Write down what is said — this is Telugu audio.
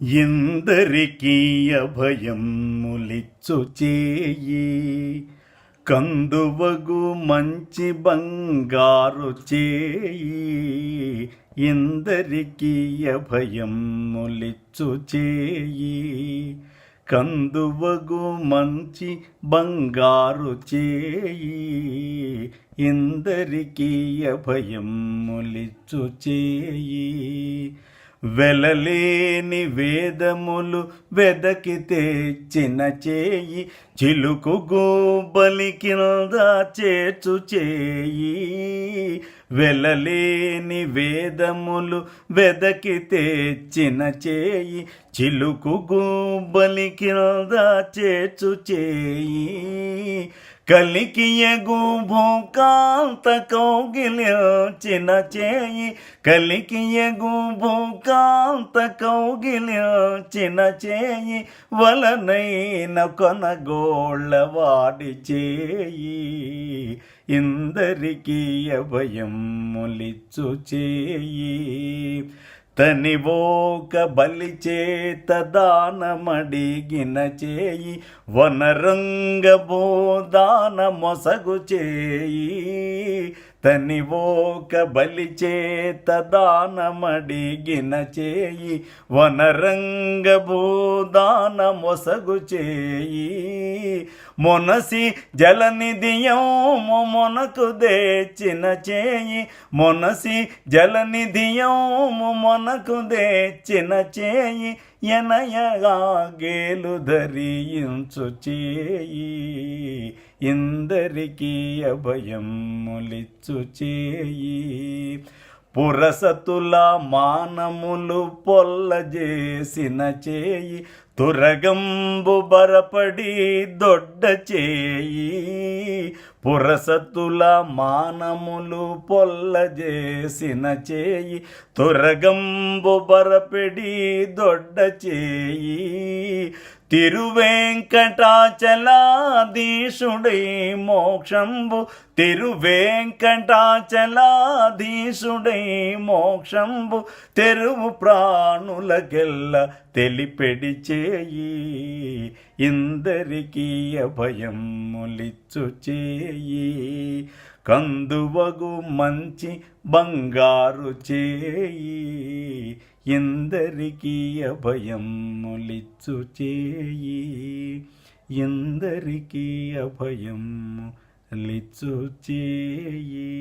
ఎందరికీ అభయములిచ్చు చేయి, కందువగు మంచి బంగారు చేయి. ఎందరికీ అభయములిచ్చు చేయి, కందువగు మంచి బంగారు చేయి. ఎందరికీ అభయములిచ్చు చేయి. వెలలేని వేదములు వెదకి తెచ్చిన చేయి, చిలుకు గోబలి కింద చేర్చు చేయి. వెలలేని వేదములు వెదకి తెచ్చిన చేయి, చిలుకు గోబలి కింద చేర్చు చేయి. కలికియగు భూకాంత కౌగిలించిన చేయి, కలికియగు భూకాంత కౌగిలించిన చేయి. వలనైన కొనగోళ్ళవాడి చేయి, ఇందరికీ అభయములిచ్చు చేయి. తనివోక బలి చేత దానమడిగిన చేయి, వనరంగ బోదాన మొసగు చేయి. తనివోక బలి చేత దానమడిగిన చేయి, వనరంగ బోదాన మొసగు చేయి. మొనసి జలనిధియము మొనకు తెచ్చిన చేయి, మొనసి జలనిధియము మొనకు తెచ్చిన చేయి. ఎనయగా గేలు ధరించు చేయి, ఇందరికీ అభయములిచ్చు చేయి. పురసతుల మానములు పొల్లజేసిన చేయి, తురగంబు బరపడి దొడ్డ చేయి. పురసతుల మానములు పొల్లజేసిన చేయి, తురగంబు బరపడి దొడ్డ చేయి. తిరువేంకటాచలాధీశుడై మోక్షంబు, తిరువేంకటాచలాధీశుడై మోక్షంబు. తెరువు ప్రాణులకెల్ల తెలిపెడి చేయి, ఇందరికీ అభయములిచ్చు చేయి. కందువగు మంచి బంగారు చేయి, ఎందరికీ అభయములిచ్చు చేయి. ఎందరికీ అభయములిచ్చు చేయి.